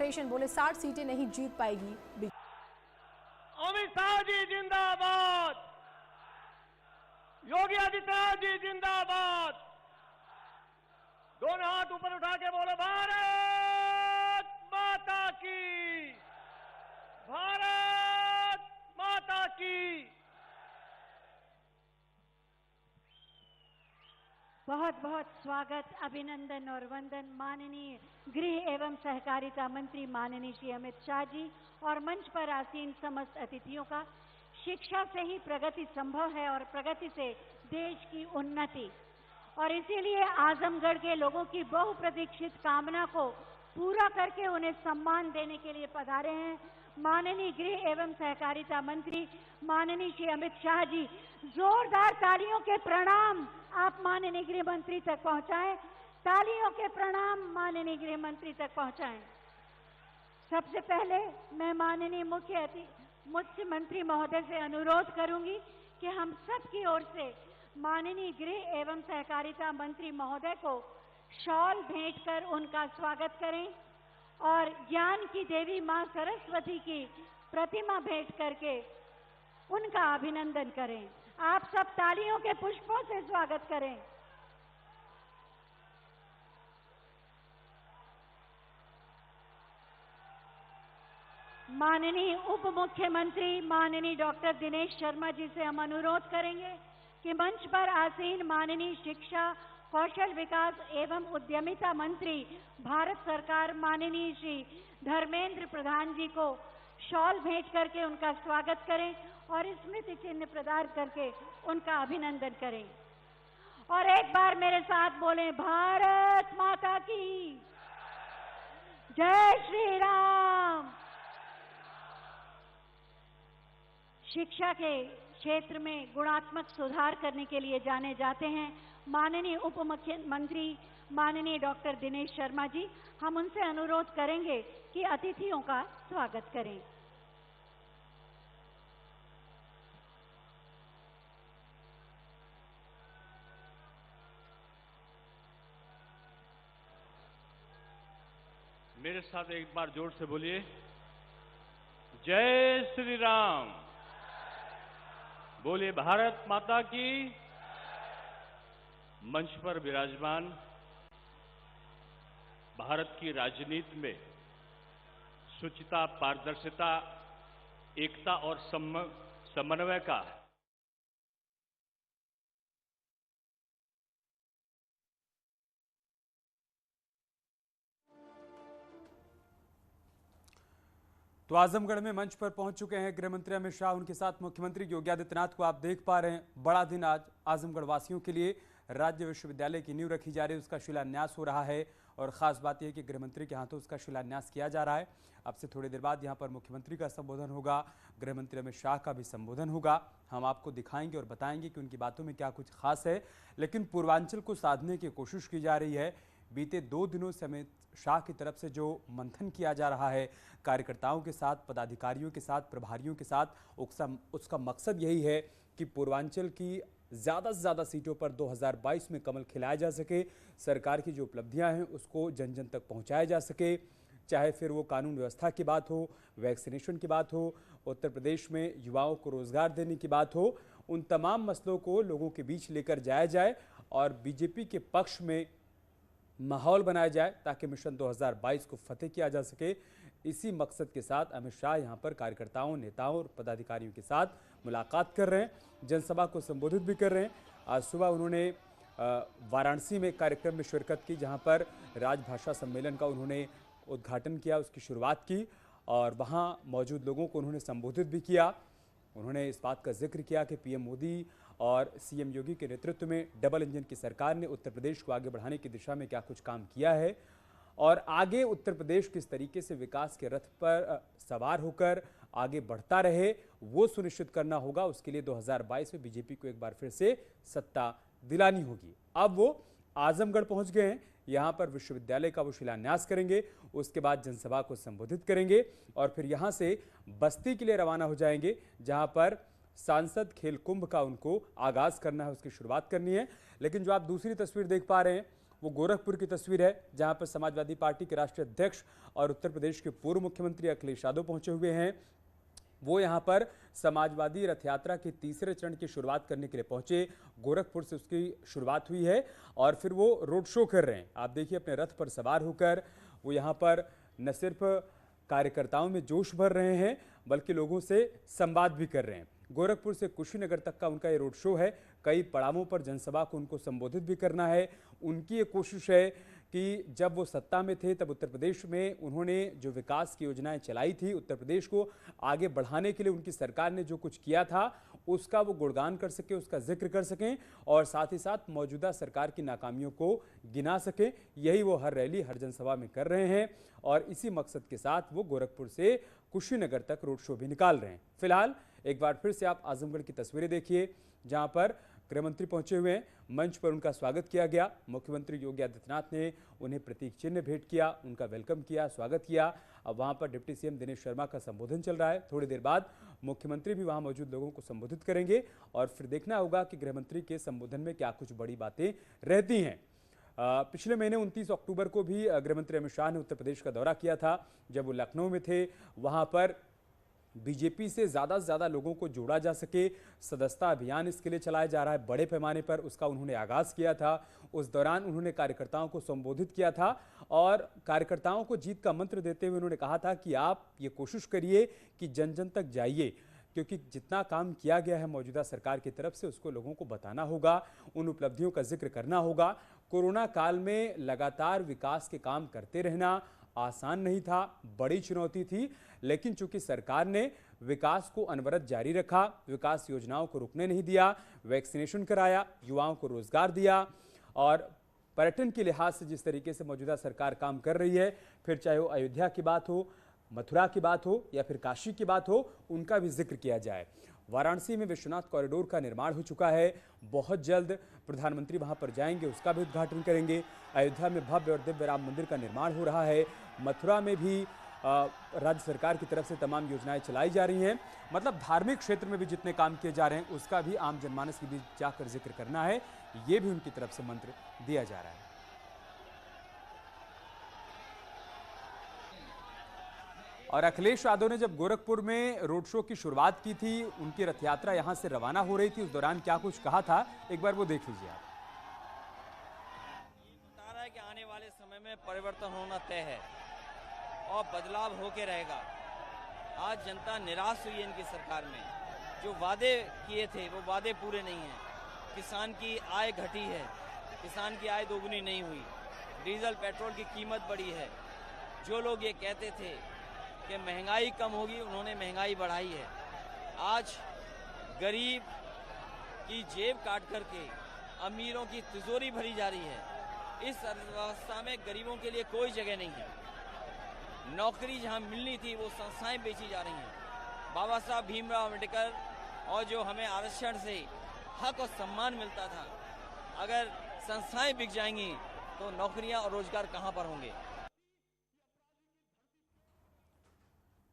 Quotation, बोले 60 सीटें नहीं जीत पाएगी बीजेपी। अमित शाह जी जिंदाबाद, योगी आदित्यनाथ जी जिंदाबाद। दोनों हाथ ऊपर उठा के बोलो भारत माता की, भारत माता की। बहुत बहुत स्वागत, अभिनंदन और वंदन माननीय गृह एवं सहकारिता मंत्री माननीय श्री अमित शाह जी और मंच पर आसीन समस्त अतिथियों का। शिक्षा से ही प्रगति संभव है और प्रगति से देश की उन्नति, और इसीलिए आजमगढ़ के लोगों की बहुप्रतीक्षित कामना को पूरा करके उन्हें सम्मान देने के लिए पधारे हैं माननीय गृह एवं सहकारिता मंत्री माननीय श्री अमित शाह जी। जोरदार तालियों के प्रणाम आप माननीय गृह मंत्री तक पहुंचाएं, तालियों के प्रणाम माननीय गृह मंत्री तक पहुंचाएं। सबसे पहले मैं माननीय मुख्यमंत्री महोदय से अनुरोध करूंगी कि हम सब की ओर से माननीय गृह एवं सहकारिता मंत्री महोदय को शॉल भेंट कर उनका स्वागत करें और ज्ञान की देवी मां सरस्वती की प्रतिमा भेंट करके उनका अभिनंदन करें। आप सब तालियों के पुष्पों से स्वागत करें। माननीय उप मुख्यमंत्री माननीय डॉक्टर दिनेश शर्मा जी से हम अनुरोध करेंगे कि मंच पर आसीन माननीय शिक्षा कौशल विकास एवं उद्यमिता मंत्री भारत सरकार माननीय श्री धर्मेंद्र प्रधान जी को शॉल भेंट करके उनका स्वागत करें और स्मृति चिन्ह प्रदान करके उनका अभिनंदन करें। और एक बार मेरे साथ बोलें, भारत माता की जय श्री राम। शिक्षा के क्षेत्र में गुणात्मक सुधार करने के लिए जाने जाते हैं माननीय उप मुख्यमंत्री माननीय डॉक्टर दिनेश शर्मा जी। हम उनसे अनुरोध करेंगे कि अतिथियों का स्वागत करें। मेरे साथ एक बार जोर से बोलिए, जय श्री राम। बोलिए भारत माता की। मंच पर विराजमान भारत की राजनीति में शुचिता, पारदर्शिता, एकता और समन्वय का तो आजमगढ़ में मंच पर पहुंच चुके हैं गृह मंत्री अमित शाह, उनके साथ मुख्यमंत्री योगी आदित्यनाथ को आप देख पा रहे हैं। बड़ा दिन आज आजमगढ़ वासियों के लिए, राज्य विश्वविद्यालय की नींव रखी जा रही है, उसका शिलान्यास हो रहा है और खास बात यह है कि गृह मंत्री के हाथों उसका शिलान्यास किया जा रहा है। अब से थोड़ी देर बाद यहां पर मुख्यमंत्री का संबोधन होगा, गृह मंत्री अमित शाह का भी संबोधन होगा। हम आपको दिखाएंगे और बताएंगे कि उनकी बातों में क्या कुछ खास है। लेकिन पूर्वांचल को साधने की कोशिश की जा रही है। बीते 2 दिनों से अमित शाह की तरफ से जो मंथन किया जा रहा है कार्यकर्ताओं के साथ, पदाधिकारियों के साथ, प्रभारियों के साथ, उसका मकसद यही है कि पूर्वांचल की ज़्यादा से ज़्यादा सीटों पर 2022 में कमल खिलाया जा सके, सरकार की जो उपलब्धियां हैं उसको जन जन तक पहुंचाया जा सके। चाहे फिर वो कानून व्यवस्था की बात हो, वैक्सीनेशन की बात हो, उत्तर प्रदेश में युवाओं को रोजगार देने की बात हो, उन तमाम मसलों को लोगों के बीच लेकर जाया जाए और बीजेपी के पक्ष में माहौल बनाया जाए ताकि मिशन 2022 को फतेह किया जा सके। इसी मकसद के साथ अमित शाह यहां पर कार्यकर्ताओं, नेताओं और पदाधिकारियों के साथ मुलाकात कर रहे हैं, जनसभा को संबोधित भी कर रहे हैं। आज सुबह उन्होंने वाराणसी में कार्यक्रम में शिरकत की, जहां पर राजभाषा सम्मेलन का उन्होंने उद्घाटन किया, उसकी शुरुआत की और वहां मौजूद लोगों को उन्होंने संबोधित भी किया। उन्होंने इस बात का जिक्र किया कि पीएम मोदी और सीएम योगी के नेतृत्व में डबल इंजन की सरकार ने उत्तर प्रदेश को आगे बढ़ाने की दिशा में क्या कुछ काम किया है और आगे उत्तर प्रदेश किस तरीके से विकास के रथ पर सवार होकर आगे बढ़ता रहे, वो सुनिश्चित करना होगा। उसके लिए 2022 में बीजेपी को एक बार फिर से सत्ता दिलानी होगी। अब वो आजमगढ़ पहुंच गए हैं, यहां पर विश्वविद्यालय का वो शिलान्यास करेंगे, उसके बाद जनसभा को संबोधित करेंगे और फिर यहां से बस्ती के लिए रवाना हो जाएंगे, जहां पर सांसद खेल कुंभ का उनको आगाज करना है, उसकी शुरुआत करनी है। लेकिन जो आप दूसरी तस्वीर देख पा रहे हैं वो गोरखपुर की तस्वीर है, जहां पर समाजवादी पार्टी के राष्ट्रीय अध्यक्ष और उत्तर प्रदेश के पूर्व मुख्यमंत्री अखिलेश यादव पहुंचे हुए हैं। वो यहां पर समाजवादी रथ यात्रा के तीसरे चरण की शुरुआत करने के लिए पहुंचे। गोरखपुर से उसकी शुरुआत हुई है और फिर वो रोड शो कर रहे हैं। आप देखिए, अपने रथ पर सवार होकर वो यहां पर न सिर्फ कार्यकर्ताओं में जोश भर रहे हैं, बल्कि लोगों से संवाद भी कर रहे हैं। गोरखपुर से कुशीनगर तक का उनका ये रोड शो है। कई पड़ावों पर जनसभा को उनको संबोधित भी करना है। उनकी ये कोशिश है कि जब वो सत्ता में थे तब उत्तर प्रदेश में उन्होंने जो विकास की योजनाएं चलाई थी, उत्तर प्रदेश को आगे बढ़ाने के लिए उनकी सरकार ने जो कुछ किया था उसका वो गुणगान कर सके, उसका जिक्र कर सकें और साथ ही साथ मौजूदा सरकार की नाकामियों को गिना सकें। यही वो हर रैली, हर जनसभा में कर रहे हैं और इसी मकसद के साथ वो गोरखपुर से कुशीनगर तक रोड शो भी निकाल रहे हैं। फिलहाल एक बार फिर से आप आजमगढ़ की तस्वीरें देखिए, जहां पर गृह मंत्री पहुंचे हुए हैं। मंच पर उनका स्वागत किया गया। मुख्यमंत्री योगी आदित्यनाथ ने उन्हें प्रतीक चिन्ह भेंट किया, उनका वेलकम किया, स्वागत किया। अब वहां पर डिप्टी सीएम दिनेश शर्मा का संबोधन चल रहा है। थोड़ी देर बाद मुख्यमंत्री भी वहां मौजूद लोगों को संबोधित करेंगे और फिर देखना होगा कि गृह मंत्री के संबोधन में क्या कुछ बड़ी बातें रहती हैं। पिछले महीने 29 अक्टूबर को भी गृह मंत्री अमित शाह ने उत्तर प्रदेश का दौरा किया था। जब वो लखनऊ में थे, वहां पर बीजेपी से ज्यादा लोगों को जोड़ा जा सके, सदस्यता अभियान इसके लिए चलाया जा रहा है बड़े पैमाने पर, उसका उन्होंने आगाज किया था। उस दौरान उन्होंने कार्यकर्ताओं को संबोधित किया था और कार्यकर्ताओं को जीत का मंत्र देते हुए उन्होंने कहा था कि आप ये कोशिश करिए कि जन जन तक जाइए, क्योंकि जितना काम किया गया है मौजूदा सरकार की तरफ से उसको लोगों को बताना होगा, उन उपलब्धियों का जिक्र करना होगा। कोरोना काल में लगातार विकास के काम करते रहना आसान नहीं था, बड़ी चुनौती थी, लेकिन चूंकि सरकार ने विकास को अनवरत जारी रखा, विकास योजनाओं को रुकने नहीं दिया, वैक्सीनेशन कराया, युवाओं को रोजगार दिया और पर्यटन के लिहाज से जिस तरीके से मौजूदा सरकार काम कर रही है, फिर चाहे वो अयोध्या की बात हो, मथुरा की बात हो या फिर काशी की बात हो, उनका भी जिक्र किया जाए। वाराणसी में विश्वनाथ कॉरिडोर का निर्माण हो चुका है, बहुत जल्द प्रधानमंत्री वहां पर जाएंगे, उसका भी उद्घाटन करेंगे। अयोध्या में भव्य और दिव्य राम मंदिर का निर्माण हो रहा है। मथुरा में भी राज्य सरकार की तरफ से तमाम योजनाएं चलाई जा रही हैं। मतलब धार्मिक क्षेत्र में भी जितने काम किए जा रहे हैं उसका भी आम जनमानस के बीच जाकर जिक्र करना है, ये भी उनकी तरफ से मंत्र दिया जा रहा है। और अखिलेश यादव ने जब गोरखपुर में रोड शो की शुरुआत की थी, उनकी रथ यात्रा यहां से रवाना हो रही थी, उस दौरान क्या कुछ कहा था, एक बार वो देख लीजिए आप। बता रहा है कि आने वाले समय में परिवर्तन होना तय है और बदलाव होके रहेगा। आज जनता निराश हुई है इनकी सरकार में। जो वादे किए थे वो वादे पूरे नहीं हैं। किसान की आय घटी है, किसान की आय दोगुनी नहीं हुई, डीजल पेट्रोल की कीमत बढ़ी है। जो लोग ये कहते थे कि महंगाई कम होगी, उन्होंने महंगाई बढ़ाई है। आज गरीब की जेब काट करके अमीरों की तिजोरी भरी जा रही है। इस अर्थव्यवस्था में गरीबों के लिए कोई जगह नहीं है। नौकरी जहां मिलनी थी वो संस्थाएं बेची जा रही हैं। बाबा साहब भीमराव अम्बेडकर और जो हमें आरक्षण से हक और सम्मान मिलता था, अगर संस्थाएं बिक जाएंगी तो नौकरियां और रोजगार कहां पर होंगे।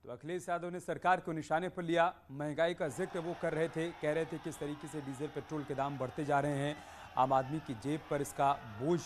तो अखिलेश यादव ने सरकार को निशाने पर लिया। महंगाई का जिक्र वो कर रहे थे, कह रहे थे किस तरीके से डीजल पेट्रोल के दाम बढ़ते जा रहे हैं, आम आदमी की जेब पर इसका बोझ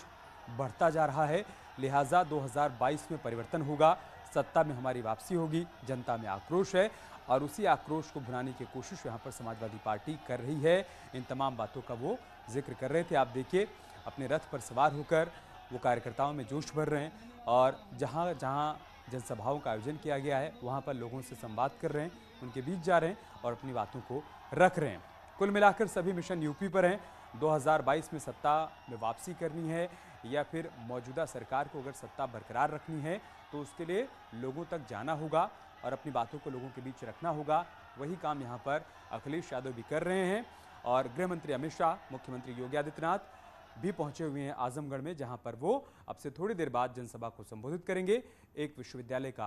बढ़ता जा रहा है। लिहाजा 2022 में परिवर्तन होगा, सत्ता में हमारी वापसी होगी। जनता में आक्रोश है और उसी आक्रोश को भुनाने की कोशिश यहाँ पर समाजवादी पार्टी कर रही है। इन तमाम बातों का वो जिक्र कर रहे थे। आप देखिए, अपने रथ पर सवार होकर वो कार्यकर्ताओं में जोश भर रहे हैं और जहाँ जहाँ जनसभाओं का आयोजन किया गया है वहाँ पर लोगों से संवाद कर रहे हैं, उनके बीच जा रहे हैं और अपनी बातों को रख रहे हैं। कुल मिलाकर सभी मिशन यूपी पर हैं। 2022 में सत्ता में वापसी करनी है या फिर मौजूदा सरकार को अगर सत्ता बरकरार रखनी है तो उसके लिए लोगों तक जाना होगा और अपनी बातों को लोगों के बीच रखना होगा। वही काम यहाँ पर अखिलेश यादव भी कर रहे हैं और गृह मंत्री अमित शाह, मुख्यमंत्री योगी आदित्यनाथ भी पहुंचे हुए हैं आजमगढ़ में, जहां पर वो अब से थोड़ी देर बाद जनसभा को संबोधित करेंगे। एक विश्वविद्यालय का